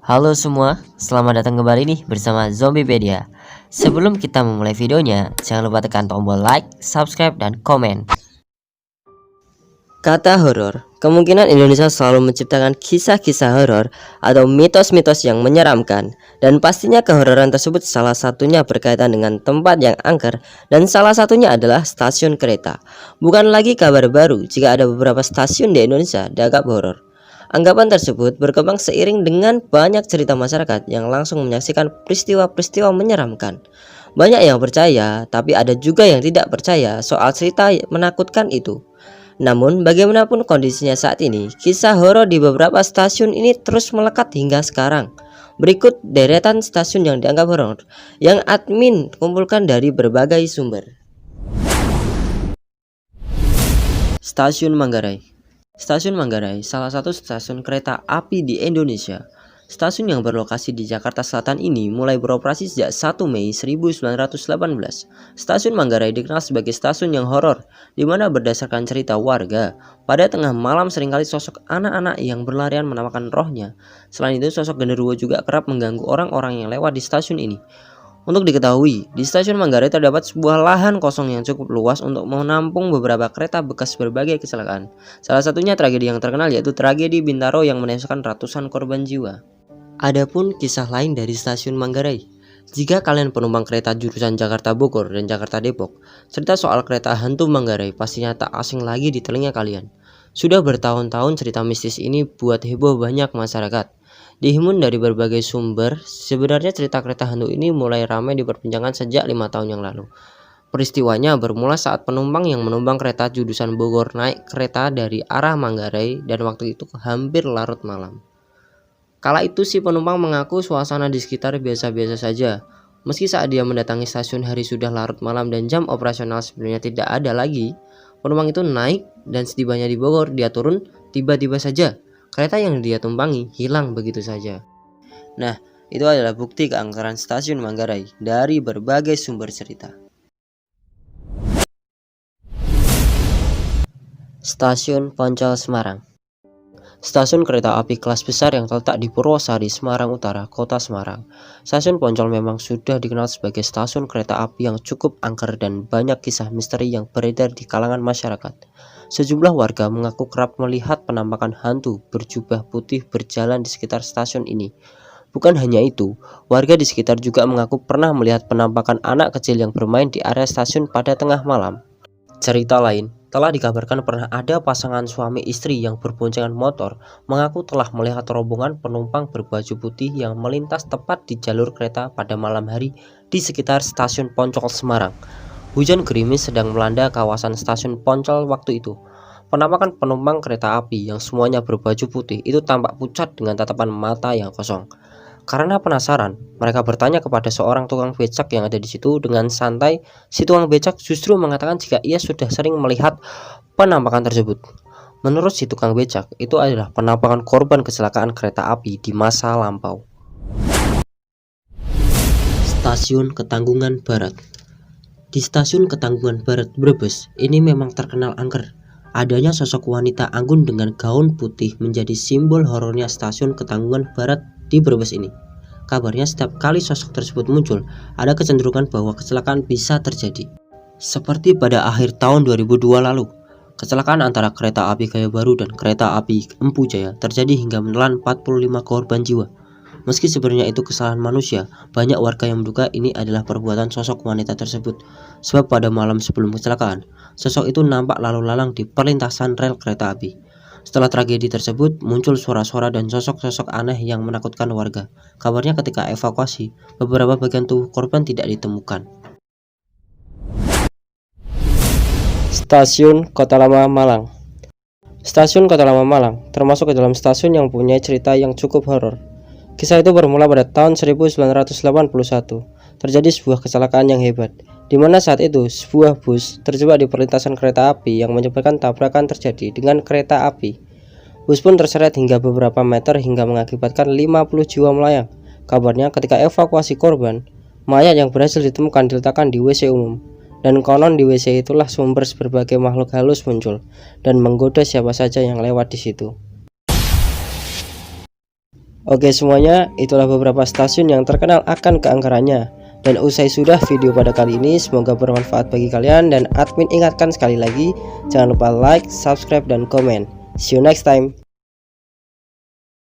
Halo semua, selamat datang kembali nih bersama Zombiepedia. Sebelum kita memulai videonya, jangan lupa tekan tombol like, subscribe, dan komen. Kata horor, kemungkinan Indonesia selalu menciptakan kisah-kisah horor atau mitos-mitos yang menyeramkan. Dan pastinya kehororan tersebut salah satunya berkaitan dengan tempat yang angker, dan salah satunya adalah stasiun kereta. Bukan lagi kabar baru jika ada beberapa stasiun di Indonesia dianggap horor. Anggapan tersebut berkembang seiring dengan banyak cerita masyarakat yang langsung menyaksikan peristiwa-peristiwa menyeramkan. Banyak yang percaya, tapi ada juga yang tidak percaya soal cerita menakutkan itu. Namun, bagaimanapun kondisinya saat ini, kisah horor di beberapa stasiun ini terus melekat hingga sekarang. Berikut deretan stasiun yang dianggap horor yang admin kumpulkan dari berbagai sumber. Stasiun Manggarai. Stasiun Manggarai salah satu stasiun kereta api di Indonesia. Stasiun yang berlokasi di Jakarta Selatan ini mulai beroperasi sejak 1 Mei 1918. Stasiun Manggarai dikenal sebagai stasiun yang horor, di mana berdasarkan cerita warga, pada tengah malam seringkali sosok anak-anak yang berlarian menampakkan rohnya. Selain itu, sosok genderuwo juga kerap mengganggu orang-orang yang lewat di stasiun ini. Untuk diketahui, di stasiun Manggarai terdapat sebuah lahan kosong yang cukup luas untuk menampung beberapa kereta bekas berbagai kecelakaan. Salah satunya tragedi yang terkenal yaitu tragedi Bintaro yang menewaskan ratusan korban jiwa. Adapun kisah lain dari stasiun Manggarai. Jika kalian penumpang kereta jurusan Jakarta Bogor dan Jakarta Depok, cerita soal kereta hantu Manggarai pastinya tak asing lagi di telinga kalian. Sudah bertahun-tahun cerita mistis ini buat heboh banyak masyarakat. Dihimpun dari berbagai sumber, sebenarnya cerita kereta hantu ini mulai ramai diperbincangkan sejak 5 tahun yang lalu. Peristiwanya bermula saat penumpang yang menumpang kereta jurusan Bogor naik kereta dari arah Manggarai dan waktu itu hampir larut malam. Kala itu si penumpang mengaku suasana di sekitar biasa-biasa saja. Meski saat dia mendatangi stasiun hari sudah larut malam dan jam operasional sebenarnya tidak ada lagi, penumpang itu naik dan setibanya di Bogor dia turun tiba-tiba saja. Kereta yang dia tumpangi hilang begitu saja. Nah, itu adalah bukti keangkeran stasiun Manggarai dari berbagai sumber cerita. Stasiun Poncol Semarang. Stasiun kereta api kelas besar yang terletak di Purwosari, Semarang Utara, Kota Semarang. Stasiun Poncol memang sudah dikenal sebagai stasiun kereta api yang cukup angker dan banyak kisah misteri yang beredar di kalangan masyarakat. Sejumlah warga mengaku kerap melihat penampakan hantu berjubah putih berjalan di sekitar stasiun ini. Bukan hanya itu, warga di sekitar juga mengaku pernah melihat penampakan anak kecil yang bermain di area stasiun pada tengah malam. Cerita lain, telah dikabarkan pernah ada pasangan suami istri yang berboncengan motor mengaku telah melihat rombongan penumpang berbaju putih yang melintas tepat di jalur kereta pada malam hari di sekitar stasiun Poncol Semarang. Hujan gerimis sedang melanda kawasan stasiun Poncol waktu itu. Penampakan penumpang kereta api yang semuanya berbaju putih itu tampak pucat dengan tatapan mata yang kosong. Karena penasaran, mereka bertanya kepada seorang tukang becak yang ada di situ. Dengan santai, si tukang becak justru mengatakan jika ia sudah sering melihat penampakan tersebut. Menurut si tukang becak, itu adalah penampakan korban kecelakaan kereta api di masa lampau. Stasiun Ketanggungan Barat. Di stasiun Ketanggungan Barat Brebes, ini memang terkenal angker. Adanya sosok wanita anggun dengan gaun putih menjadi simbol horornya stasiun Ketanggungan Barat di Brebes ini. Kabarnya setiap kali sosok tersebut muncul, ada kecenderungan bahwa kecelakaan bisa terjadi. Seperti pada akhir tahun 2002 lalu, kecelakaan antara kereta api Gaya Baru dan kereta api Empu Jaya terjadi hingga menelan 45 korban jiwa. Meski sebenarnya itu kesalahan manusia, banyak warga yang menduga ini adalah perbuatan sosok wanita tersebut. Sebab pada malam sebelum kecelakaan, sosok itu nampak lalu lalang di perlintasan rel kereta api. Setelah tragedi tersebut, muncul suara-suara dan sosok-sosok aneh yang menakutkan warga. Kabarnya ketika evakuasi, beberapa bagian tubuh korban tidak ditemukan. Stasiun Kota Lama Malang. Stasiun Kota Lama Malang termasuk ke dalam stasiun yang punya cerita yang cukup horor. Kisah itu bermula pada tahun 1981. Terjadi sebuah kecelakaan yang hebat, di mana saat itu sebuah bus terjebak di perlintasan kereta api yang menyebabkan tabrakan terjadi dengan kereta api. Bus pun terseret hingga beberapa meter hingga mengakibatkan 50 jiwa melayang. Kabarnya ketika evakuasi korban, mayat yang berhasil ditemukan diletakkan di WC umum. Dan konon di WC itulah sumber berbagai makhluk halus muncul dan menggoda siapa saja yang lewat di situ. Oke semuanya, itulah beberapa stasiun yang terkenal akan keangkerannya. Dan usai sudah video pada kali ini, semoga bermanfaat bagi kalian, dan admin ingatkan sekali lagi, jangan lupa like, subscribe, dan komen. See you next time.